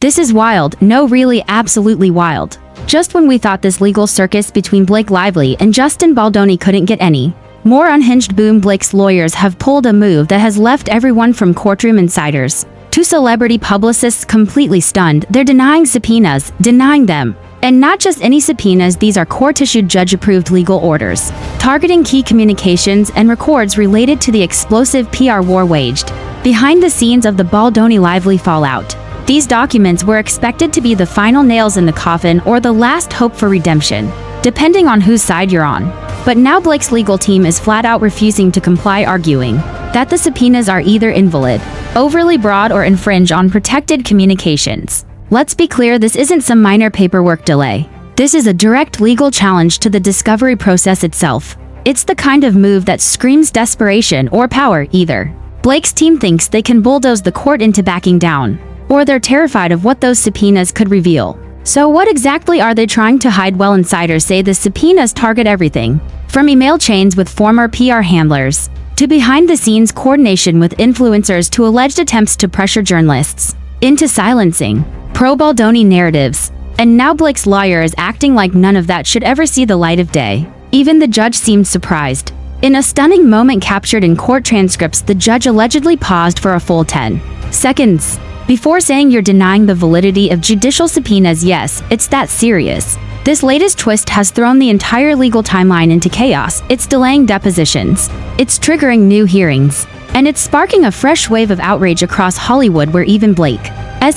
This is wild, no really absolutely wild. Just when we thought this legal circus between Blake Lively and Justin Baldoni couldn't get any more unhinged, boom, Blake's lawyers have pulled a move that has left everyone from courtroom insiders to celebrity publicists completely stunned. They're denying subpoenas, denying them. And not just any subpoenas, these are court-issued, judge-approved legal orders, targeting key communications and records related to the explosive PR war waged behind the scenes of the Baldoni-Lively fallout. These documents were expected to be the final nails in the coffin or the last hope for redemption, depending on whose side you're on. But now Blake's legal team is flat out refusing to comply, arguing that the subpoenas are either invalid, overly broad, or infringe on protected communications. Let's be clear, this isn't some minor paperwork delay. This is a direct legal challenge to the discovery process itself. It's the kind of move that screams desperation or power. Either Blake's team thinks they can bulldoze the court into backing down, or they're terrified of what those subpoenas could reveal. So what exactly are they trying to hide? Well, insiders say the subpoenas target everything from email chains with former PR handlers to behind-the-scenes coordination with influencers to alleged attempts to pressure journalists into silencing pro-Baldoni narratives. And now Blake's lawyer is acting like none of that should ever see the light of day. Even the judge seemed surprised. In a stunning moment captured in court transcripts, the judge allegedly paused for a full 10 seconds before saying, "You're denying the validity of judicial subpoenas." Yes, it's that serious. This latest twist has thrown the entire legal timeline into chaos. It's delaying depositions, it's triggering new hearings, and it's sparking a fresh wave of outrage across Hollywood, where even Blake's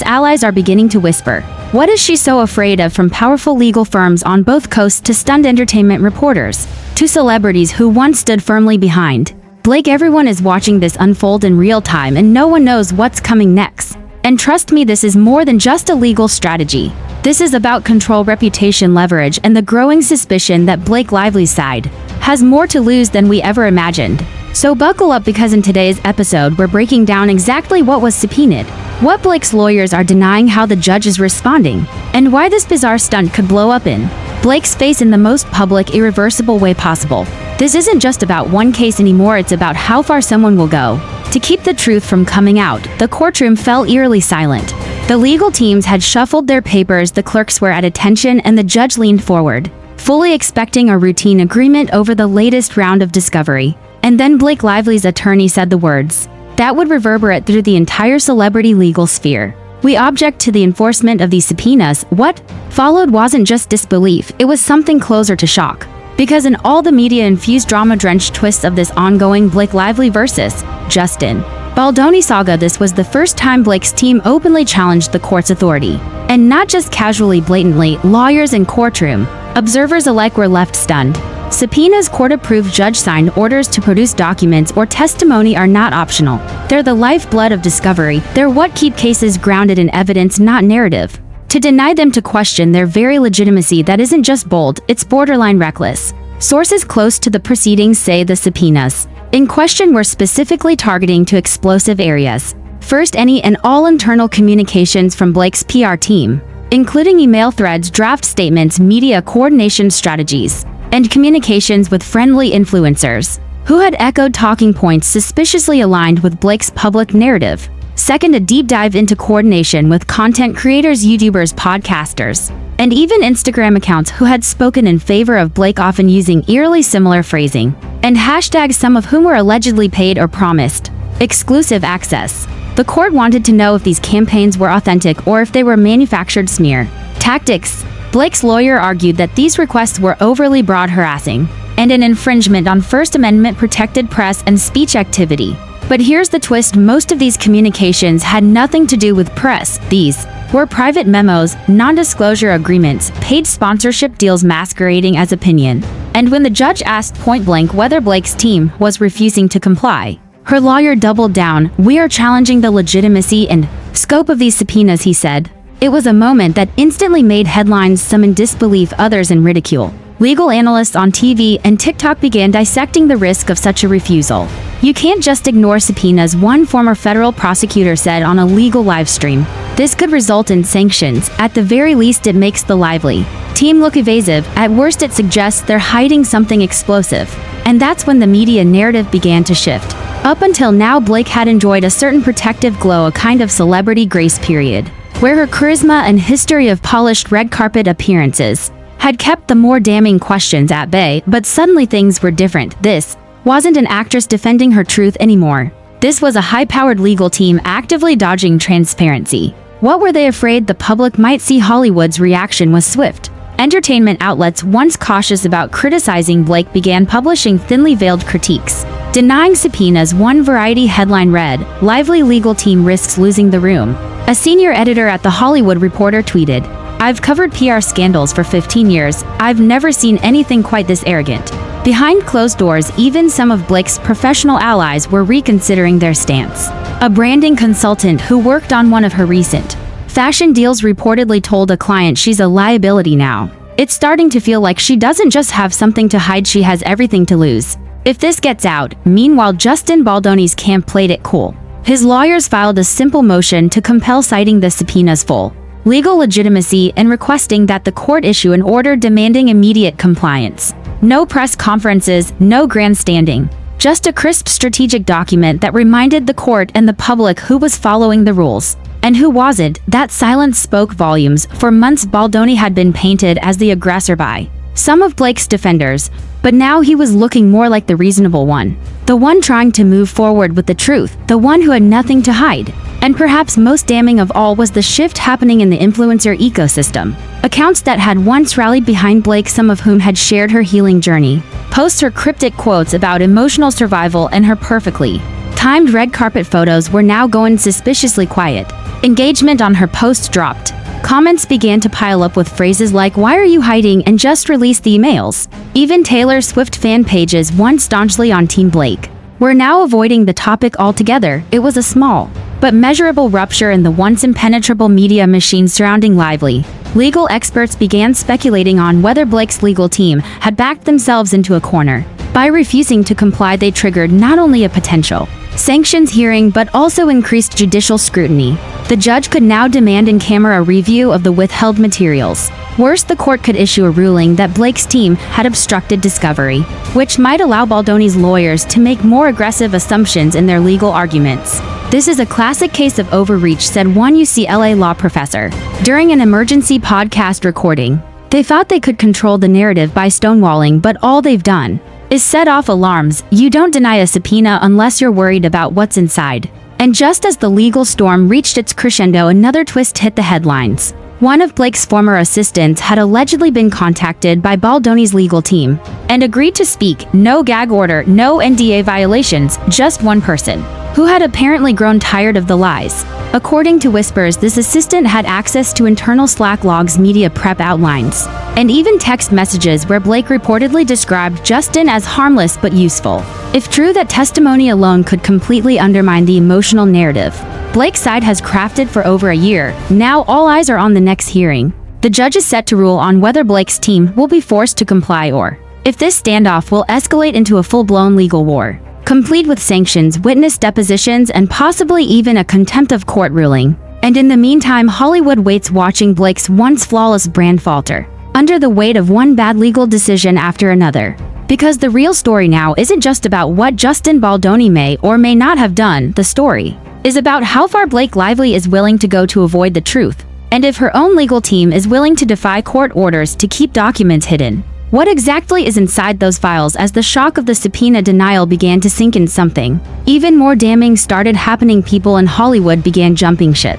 allies are beginning to whisper, "What is she so afraid of?" From powerful legal firms on both coasts to stunned entertainment reporters to celebrities who once stood firmly behind Blake, everyone is watching this unfold in real time, and no one knows what's coming next. And trust me, this is more than just a legal strategy. This is about control, reputation, leverage, and the growing suspicion that Blake Lively's side has more to lose than we ever imagined. So buckle up, because in today's episode we're breaking down exactly what was subpoenaed, what Blake's lawyers are denying, how the judge is responding, and why this bizarre stunt could blow up in Blake's face in the most public, irreversible way possible. This isn't just about one case anymore, it's about how far someone will go to keep the truth from coming out. The courtroom fell eerily silent. The legal teams had shuffled their papers, the clerks were at attention, and the judge leaned forward, fully expecting a routine agreement over the latest round of discovery. And then Blake Lively's attorney said the words that would reverberate through the entire celebrity legal sphere: "We object to the enforcement of these subpoenas." What followed wasn't just disbelief, it was something closer to shock. Because in all the media-infused, drama-drenched twists of this ongoing Blake Lively versus Justin Baldoni saga, this was the first time Blake's team openly challenged the court's authority. And not just casually, blatantly. Lawyers and courtroom observers alike were left stunned. Subpoenas, court-approved, judge-signed orders to produce documents or testimony, are not optional. They're the lifeblood of discovery. They're what keep cases grounded in evidence, not narrative. To deny them, to question their very legitimacy, that isn't just bold, it's borderline reckless. Sources close to the proceedings say the subpoenas in question were specifically targeting to explosive areas. First, any and all internal communications from Blake's PR team, including email threads, draft statements, media coordination strategies, and communications with friendly influencers who had echoed talking points suspiciously aligned with Blake's public narrative. Second, a deep dive into coordination with content creators, YouTubers, podcasters, and even Instagram accounts who had spoken in favor of Blake, often using eerily similar phrasing and hashtags, some of whom were allegedly paid or promised exclusive access. The court wanted to know if these campaigns were authentic or if they were manufactured smear tactics. Blake's lawyer argued that these requests were overly broad, harassing, and an infringement on First Amendment protected press and speech activity. But here's the twist: most of these communications had nothing to do with press. These were private memos, non-disclosure agreements, paid sponsorship deals masquerading as opinion. And when the judge asked point-blank whether Blake's team was refusing to comply, her lawyer doubled down. "We are challenging the legitimacy and scope of these subpoenas," he said. It was a moment that instantly made headlines, some in disbelief, others in ridicule. Legal analysts on TV and TikTok began dissecting the risk of such a refusal. "You can't just ignore subpoenas," one former federal prosecutor said on a legal live stream. "This could result in sanctions. At the very least, it makes the Lively team look evasive. At worst, it suggests they're hiding something explosive." And that's when the media narrative began to shift. Up until now, Blake had enjoyed a certain protective glow, a kind of celebrity grace period, where her charisma and history of polished red carpet appearances had kept the more damning questions at bay. But suddenly things were different. This wasn't an actress defending her truth anymore. This was a high-powered legal team actively dodging transparency. What were they afraid the public might see? Hollywood's reaction was swift. Entertainment outlets, once cautious about criticizing Blake, began publishing thinly veiled critiques, denying subpoenas. One Variety headline read, "Lively legal team risks losing the room." A senior editor at The Hollywood Reporter tweeted, "I've covered PR scandals for 15 years. I've never seen anything quite this arrogant." Behind closed doors, even some of Blake's professional allies were reconsidering their stance. A branding consultant who worked on one of her recent fashion deals reportedly told a client she's a liability now. "It's starting to feel like she doesn't just have something to hide, she has everything to lose if this gets out." Meanwhile, Justin Baldoni's camp played it cool. His lawyers filed a simple motion to compel, citing the subpoena's full legal legitimacy and requesting that the court issue an order demanding immediate compliance. No press conferences, no grandstanding. Just a crisp strategic document that reminded the court and the public who was following the rules and who wasn't. That silence spoke volumes. For months, Baldoni had been painted as the aggressor by some of Blake's defenders, but now he was looking more like the reasonable one. The one trying to move forward with the truth, the one who had nothing to hide. And perhaps most damning of all was the shift happening in the influencer ecosystem. Accounts that had once rallied behind Blake, some of whom had shared her healing journey, posts her cryptic quotes about emotional survival, and her perfectly timed red carpet photos were now going suspiciously quiet. Engagement on her posts dropped. Comments began to pile up with phrases like, "Why are you hiding?" and "Just release the emails." Even Taylor Swift fan pages, once staunchly on Team Blake, were now avoiding the topic altogether. It was a small but measurable rupture in the once impenetrable media machine surrounding Lively. Legal experts began speculating on whether Blake's legal team had backed themselves into a corner. By refusing to comply, they triggered not only a potential sanctions hearing but also increased judicial scrutiny. The judge could now demand in-camera review of the withheld materials. Worse, the court could issue a ruling that Blake's team had obstructed discovery, which might allow Baldoni's lawyers to make more aggressive assumptions in their legal arguments. "This is a classic case of overreach," said one UCLA law professor during an emergency podcast recording. "They thought they could control the narrative by stonewalling, but all they've done is set off alarms. You don't deny a subpoena unless you're worried about what's inside." And just as the legal storm reached its crescendo, another twist hit the headlines. One of Blake's former assistants had allegedly been contacted by Baldoni's legal team and agreed to speak. No gag order, no NDA violations, just one person who had apparently grown tired of the lies. According to whispers, this assistant had access to internal Slack logs, media prep outlines, and even text messages where Blake reportedly described Justin as harmless but useful. If true, that testimony alone could completely undermine the emotional narrative Blake's side has crafted for over a year. Now all eyes are on the next hearing. The judge is set to rule on whether Blake's team will be forced to comply or if this standoff will escalate into a full-blown legal war, complete with sanctions, witness depositions, and possibly even a contempt of court ruling. And in the meantime, Hollywood waits, watching Blake's once flawless brand falter under the weight of one bad legal decision after another. Because the real story now isn't just about what Justin Baldoni may or may not have done. The story is about how far Blake Lively is willing to go to avoid the truth, and if her own legal team is willing to defy court orders to keep documents hidden. What exactly is inside those files? As the shock of the subpoena denial began to sink in, something even more damning started happening. People in Hollywood began jumping ship.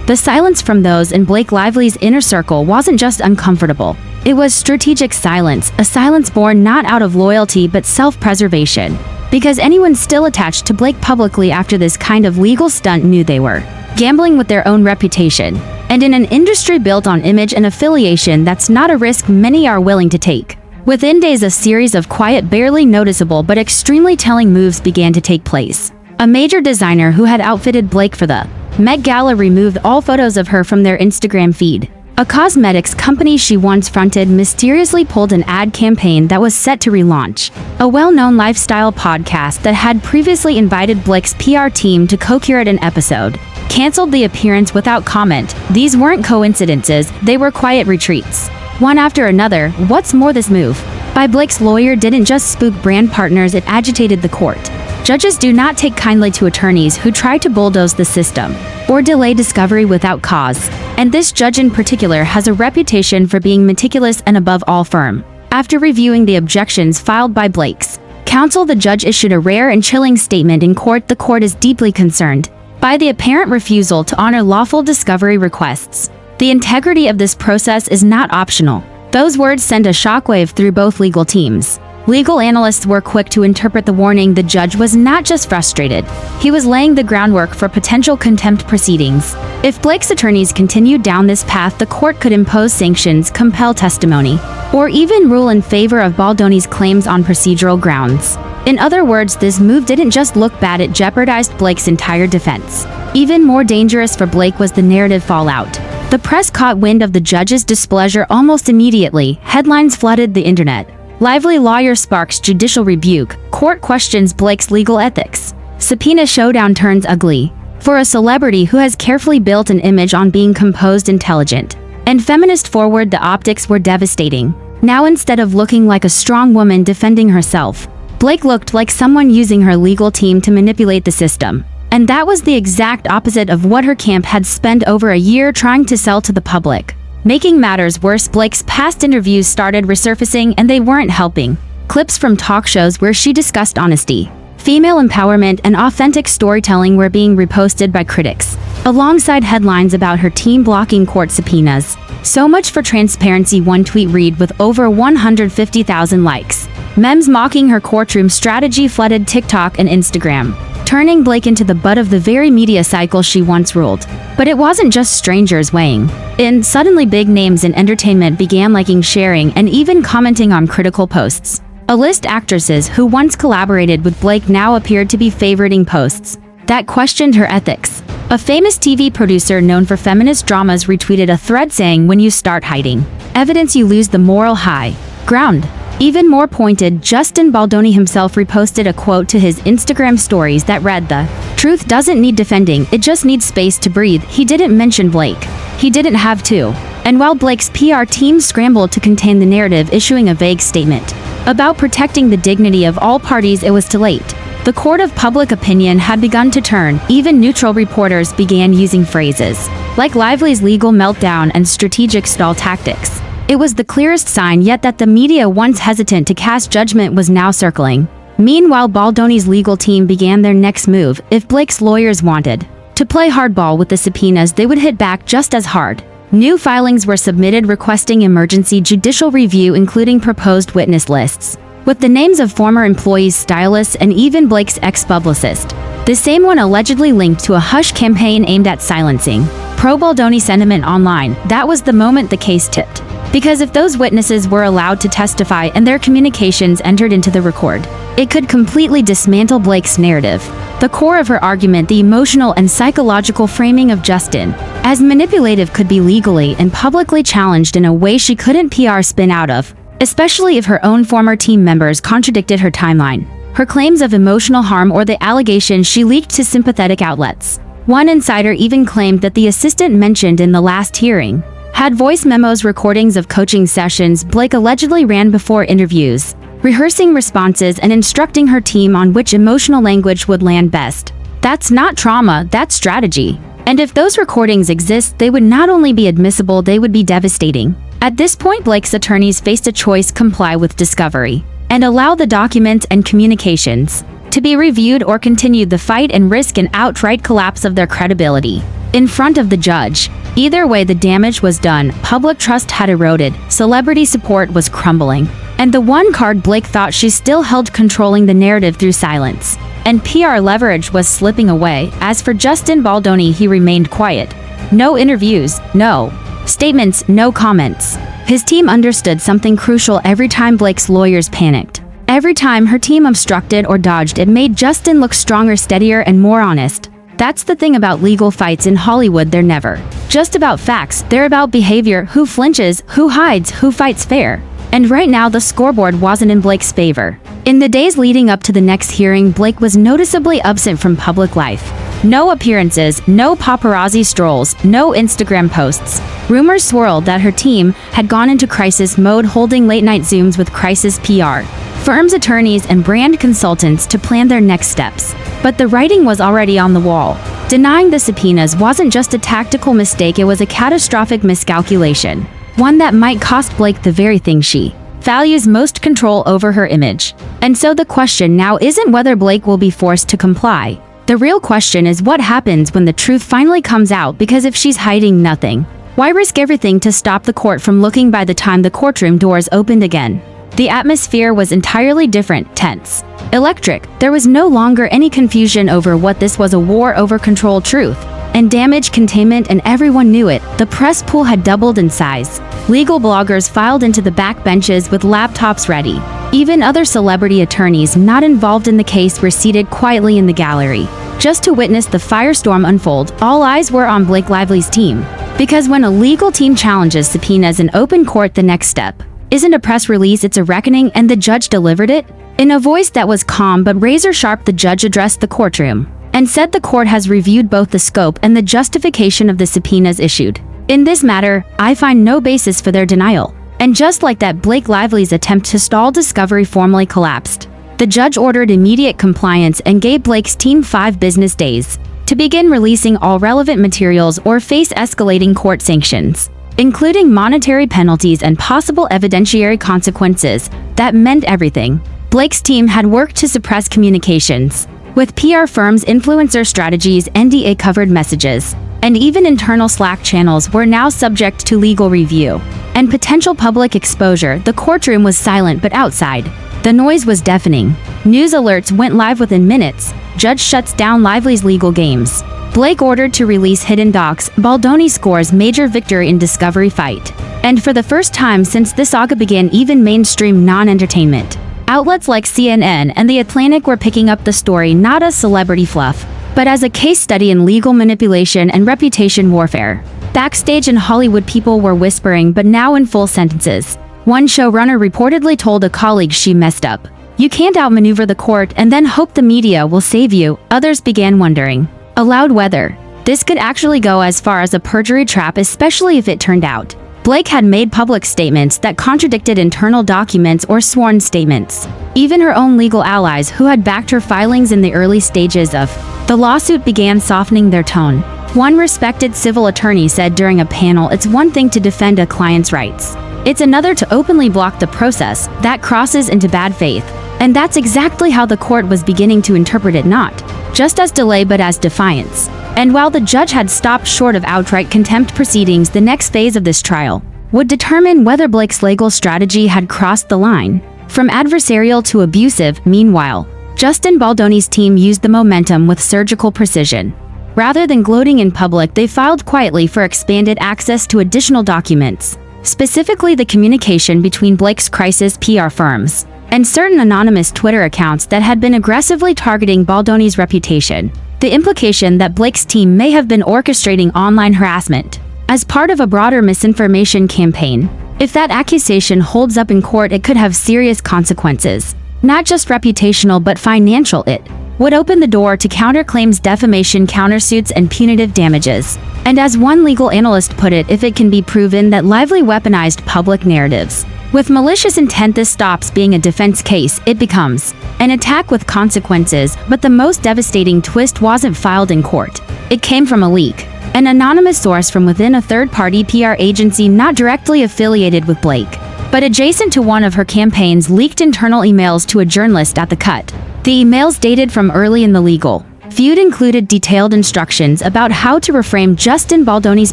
The silence from those in Blake Lively's inner circle wasn't just uncomfortable. It was strategic silence, a silence born not out of loyalty but self-preservation. Because anyone still attached to Blake publicly after this kind of legal stunt knew they were gambling with their own reputation. And in an industry built on image and affiliation, that's not a risk many are willing to take. Within days, a series of quiet, barely noticeable but extremely telling moves began to take place. A major designer who had outfitted Blake for the Met Gala removed all photos of her from their Instagram feed. A cosmetics company she once fronted mysteriously pulled an ad campaign that was set to relaunch. A well-known lifestyle podcast that had previously invited Blake's PR team to co-curate an episode canceled the appearance without comment. These weren't coincidences, they were quiet retreats, one after another. What's more, this move by Blake's lawyer didn't just spook brand partners, it agitated the court. Judges do not take kindly to attorneys who try to bulldoze the system or delay discovery without cause, and this judge in particular has a reputation for being meticulous and above all firm. After reviewing the objections filed by Blake's counsel, the judge issued a rare and chilling statement in court. The court is deeply concerned by the apparent refusal to honor lawful discovery requests. The integrity of this process is not optional. Those words send a shockwave through both legal teams. Legal analysts were quick to interpret the warning. The judge was not just frustrated, he was laying the groundwork for potential contempt proceedings. If Blake's attorneys continued down this path, the court could impose sanctions, compel testimony, or even rule in favor of Baldoni's claims on procedural grounds. In other words, this move didn't just look bad, it jeopardized Blake's entire defense. Even more dangerous for Blake was the narrative fallout. The press caught wind of the judge's displeasure almost immediately. Headlines flooded the internet. Lively lawyer sparks judicial rebuke. Court questions Blake's legal ethics. Subpoena showdown turns ugly. For a celebrity who has carefully built an image on being composed, intelligent, and feminist forward, the optics were devastating. Now, instead of looking like a strong woman defending herself, Blake looked like someone using her legal team to manipulate the system. And that was the exact opposite of what her camp had spent over a year trying to sell to the public. Making matters worse, Blake's past interviews started resurfacing, and they weren't helping. Clips from talk shows where she discussed honesty, female empowerment, and authentic storytelling were being reposted by critics, alongside headlines about her team blocking court subpoenas. So much for transparency, one tweet read with over 150,000 likes. Memes mocking her courtroom strategy flooded TikTok and Instagram, turning Blake into the butt of the very media cycle she once ruled. But it wasn't just strangers weighing in. Suddenly, big names in entertainment began liking, sharing, and even commenting on critical posts. A-list actresses who once collaborated with Blake now appeared to be favoriting posts that questioned her ethics. A famous TV producer known for feminist dramas retweeted a thread saying, "When you start hiding evidence, you lose the moral high ground." Even more pointed, Justin Baldoni himself reposted a quote to his Instagram stories that read, "The truth doesn't need defending, it just needs space to breathe." He didn't mention Blake. He didn't have to. And while Blake's PR team scrambled to contain the narrative, issuing a vague statement about protecting the dignity of all parties, it was too late. The court of public opinion had begun to turn. Even neutral reporters began using phrases like Lively's legal meltdown and strategic stall tactics. It was the clearest sign yet that the media, once hesitant to cast judgment, was now circling. Meanwhile, Baldoni's legal team began their next move. If Blake's lawyers wanted to play hardball with the subpoenas, they would hit back just as hard. New filings were submitted requesting emergency judicial review, including proposed witness lists with the names of former employees, stylists, and even Blake's ex-publicist, the same one allegedly linked to a hush campaign aimed at silencing pro-Baldoni sentiment online. That was the moment the case tipped. Because if those witnesses were allowed to testify and their communications entered into the record, it could completely dismantle Blake's narrative. The core of her argument, the emotional and psychological framing of Justin as manipulative, could be legally and publicly challenged in a way she couldn't PR spin out of, especially if her own former team members contradicted her timeline, her claims of emotional harm, or the allegations she leaked to sympathetic outlets. One insider even claimed that the assistant mentioned in the last hearing had voice memos, recordings of coaching sessions Blake allegedly ran before interviews, rehearsing responses and instructing her team on which emotional language would land best. That's not trauma, that's strategy. And if those recordings exist, they would not only be admissible, they would be devastating. At this point, Blake's attorneys faced a choice: comply with discovery and allow the documents and communications to be reviewed, or continue the fight and risk an outright collapse of their credibility in front of the judge. Either way, the damage was done. Public trust had eroded, celebrity support was crumbling, and the one card Blake thought she still held, controlling the narrative through silence and PR leverage, was slipping away. As for Justin Baldoni, he remained quiet. No interviews, no statements, no comments. His team understood something crucial. Every time Blake's lawyers panicked, every time her team obstructed or dodged, it made Justin look stronger, steadier, and more honest. That's the thing about legal fights in Hollywood. They're never just about facts, they're about behavior. Who flinches, who hides, who fights fair. And right now, the scoreboard wasn't in Blake's favor. In the days leading up to the next hearing, Blake was noticeably absent from public life. No appearances, no paparazzi strolls, no Instagram posts. Rumors swirled that her team had gone into crisis mode, holding late-night Zooms with crisis PR firms' attorneys, and brand consultants to plan their next steps. But the writing was already on the wall. Denying the subpoenas wasn't just a tactical mistake, it was a catastrophic miscalculation. One that might cost Blake the very thing she values most: control over her image. And so the question now isn't whether Blake will be forced to comply. The real question is what happens when the truth finally comes out, because if she's hiding nothing, why risk everything to stop the court from looking by the time the courtroom doors opened again? The atmosphere was entirely different, tense, electric. There was no longer any confusion over what this was: a war over control, truth, and damage containment, and everyone knew it. The press pool had doubled in size. Legal bloggers filed into the back benches with laptops ready. Even other celebrity attorneys not involved in the case were seated quietly in the gallery, just to witness the firestorm unfold. All eyes were on Blake Lively's team. Because when a legal team challenges subpoenas in open court, the next step isn't a press release, it's a reckoning, and the judge delivered it. In a voice that was calm but razor-sharp, the judge addressed the courtroom and said the court has reviewed both the scope and the justification of the subpoenas issued. In this matter, I find no basis for their denial. And just like that, Blake Lively's attempt to stall discovery formally collapsed. The judge ordered immediate compliance and gave Blake's team 5 business days to begin releasing all relevant materials or face escalating court sanctions, including monetary penalties and possible evidentiary consequences. That meant everything. Blake's team had worked to suppress communications with PR firms, influencer strategies, NDA-covered messages, and even internal Slack channels were now subject to legal review and potential public exposure. The courtroom was silent, but outside, the noise was deafening. News alerts went live within minutes. Judge shuts down Lively's legal games. Blake ordered to release hidden docs. Baldoni scores major victory in discovery fight. And for the first time since this saga began, even mainstream non-entertainment outlets like CNN and The Atlantic were picking up the story not as celebrity fluff, but as a case study in legal manipulation and reputation warfare. Backstage in Hollywood, people were whispering, but now in full sentences. One showrunner reportedly told a colleague she messed up. You can't outmaneuver the court and then hope the media will save you. Others began wondering aloud whether this could actually go as far as a perjury trap, especially if it turned out Blake had made public statements that contradicted internal documents or sworn statements. Even her own legal allies, who had backed her filings in the early stages of the lawsuit, began softening their tone. One respected civil attorney said during a panel, "It's one thing to defend a client's rights. It's another to openly block the process. That crosses into bad faith." And that's exactly how the court was beginning to interpret it, not just as delay but as defiance. And while the judge had stopped short of outright contempt proceedings, the next phase of this trial would determine whether Blake's legal strategy had crossed the line from adversarial to abusive. Meanwhile, Justin Baldoni's team used the momentum with surgical precision. Rather than gloating in public, they filed quietly for expanded access to additional documents, specifically the communication between Blake's crisis PR firms and certain anonymous Twitter accounts that had been aggressively targeting Baldoni's reputation. The implication that Blake's team may have been orchestrating online harassment as part of a broader misinformation campaign. If that accusation holds up in court, it could have serious consequences, not just reputational but financial. It would open the door to counterclaims, defamation, countersuits, and punitive damages. And as one legal analyst put it, if it can be proven that Lively weaponized public narratives with malicious intent, this stops being a defense case. It becomes an attack with consequences. But the most devastating twist wasn't filed in court. It came from a leak. An anonymous source from within a third-party PR agency not directly affiliated with Blake, but adjacent to one of her campaigns, leaked internal emails to a journalist at the Cut. The emails, dated from early in the legal feud, included detailed instructions about how to reframe Justin Baldoni's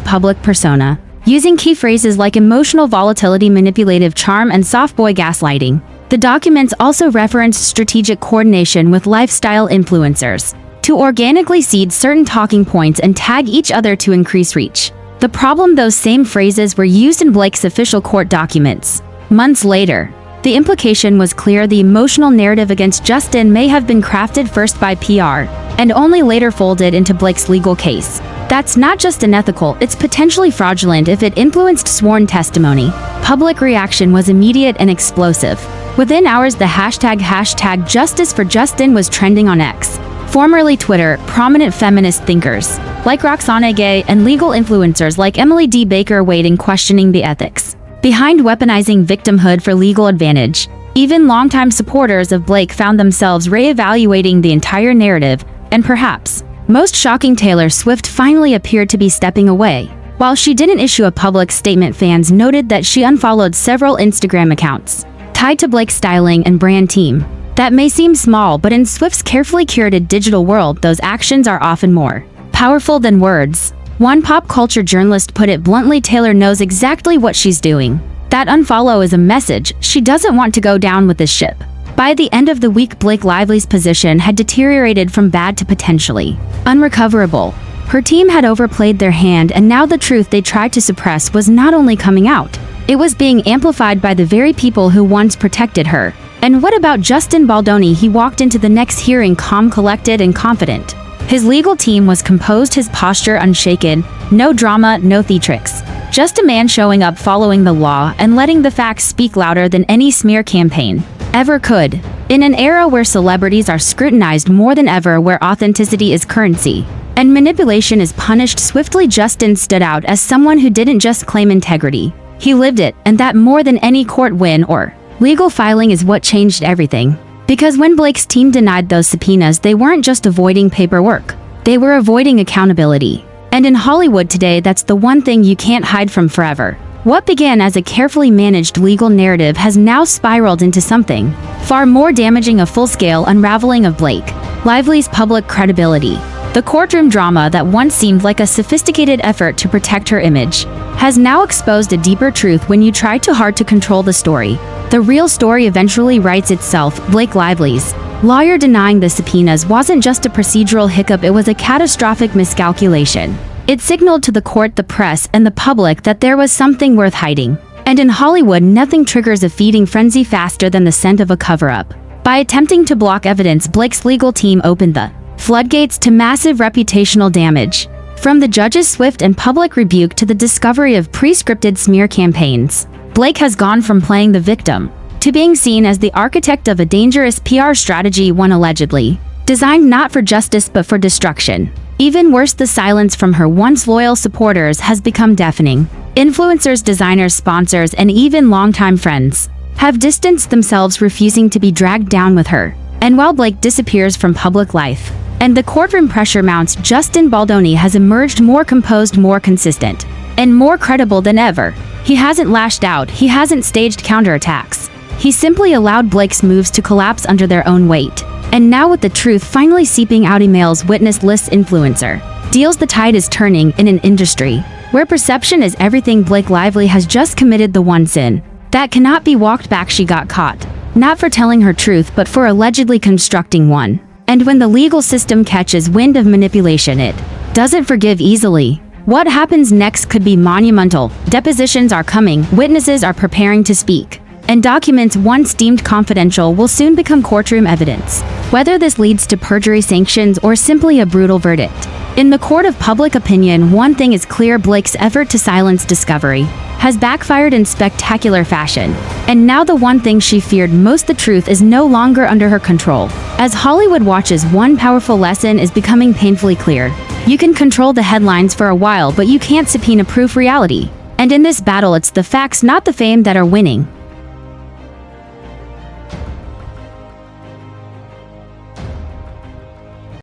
public persona, using key phrases like emotional volatility, manipulative charm, and soft boy gaslighting. The documents also referenced strategic coordination with lifestyle influencers to organically seed certain talking points and tag each other to increase reach. The problem, those same phrases were used in Blake's official court documents. Months later, the implication was clear: the emotional narrative against Justin may have been crafted first by PR and only later folded into Blake's legal case. That's not just unethical, it's potentially fraudulent if it influenced sworn testimony. Public reaction was immediate and explosive. Within hours, the hashtag Justice for Justin was trending on X, formerly Twitter. Prominent feminist thinkers like Roxana Gay and legal influencers like Emily D. Baker weighed in, questioning the ethics behind weaponizing victimhood for legal advantage. Even longtime supporters of Blake found themselves re-evaluating the entire narrative, and perhaps, most shocking, Taylor Swift finally appeared to be stepping away. While she didn't issue a public statement, fans noted that she unfollowed several Instagram accounts tied to Blake's styling and brand team. That may seem small, but in Swift's carefully curated digital world, those actions are often more powerful than words. One pop culture journalist put it bluntly: Taylor knows exactly what she's doing. That unfollow is a message she doesn't want to go down with this ship. By the end of the week, Blake Lively's position had deteriorated from bad to potentially unrecoverable. Her team had overplayed their hand, and now the truth they tried to suppress was not only coming out, it was being amplified by the very people who once protected her. And what about Justin Baldoni? He walked into the next hearing calm, collected, and confident. His legal team was composed, his posture unshaken, no drama, no theatrics. Just a man showing up, following the law, and letting the facts speak louder than any smear campaign ever could. In an era where celebrities are scrutinized more than ever, where authenticity is currency and manipulation is punished swiftly, Justin stood out as someone who didn't just claim integrity. He lived it, and that more than any court win or legal filing is what changed everything. Because when Blake's team denied those subpoenas, they weren't just avoiding paperwork. They were avoiding accountability. And in Hollywood today, that's the one thing you can't hide from forever. What began as a carefully managed legal narrative has now spiraled into something far more damaging: a full-scale unraveling of Blake Lively's public credibility. The courtroom drama that once seemed like a sophisticated effort to protect her image has now exposed a deeper truth. When you try too hard to control the story, the real story eventually writes itself. Blake Lively's lawyer denying the subpoenas wasn't just a procedural hiccup, it was a catastrophic miscalculation. It signaled to the court, the press, and the public that there was something worth hiding. And in Hollywood, nothing triggers a feeding frenzy faster than the scent of a cover-up. By attempting to block evidence, Blake's legal team opened the floodgates to massive reputational damage. From the judge's swift and public rebuke to the discovery of pre-scripted smear campaigns, Blake has gone from playing the victim to being seen as the architect of a dangerous PR strategy, one allegedly designed not for justice but for destruction. Even worse, the silence from her once loyal supporters has become deafening. Influencers, designers, sponsors, and even longtime friends have distanced themselves, refusing to be dragged down with her. And while Blake disappears from public life and the courtroom pressure mounts, Justin Baldoni has emerged more composed, more consistent, and more credible than ever. He hasn't lashed out, he hasn't staged counterattacks. He simply allowed Blake's moves to collapse under their own weight. And now, with the truth finally seeping out, emails, witness lists, influencer deals, the tide is turning in an industry where perception is everything. Blake Lively has just committed the one sin that cannot be walked back. She got caught, not for telling her truth, but for allegedly constructing one. And when the legal system catches wind of manipulation, it doesn't forgive easily. What happens next could be monumental. Depositions are coming, witnesses are preparing to speak, and documents once deemed confidential will soon become courtroom evidence. Whether this leads to perjury, sanctions, or simply a brutal verdict, in the court of public opinion, one thing is clear: Blake's effort to silence discovery has backfired in spectacular fashion. And now the one thing she feared most, the truth, is no longer under her control. As Hollywood watches, one powerful lesson is becoming painfully clear. You can control the headlines for a while, but you can't subpoena-proof reality. And in this battle, it's the facts, not the fame, that are winning.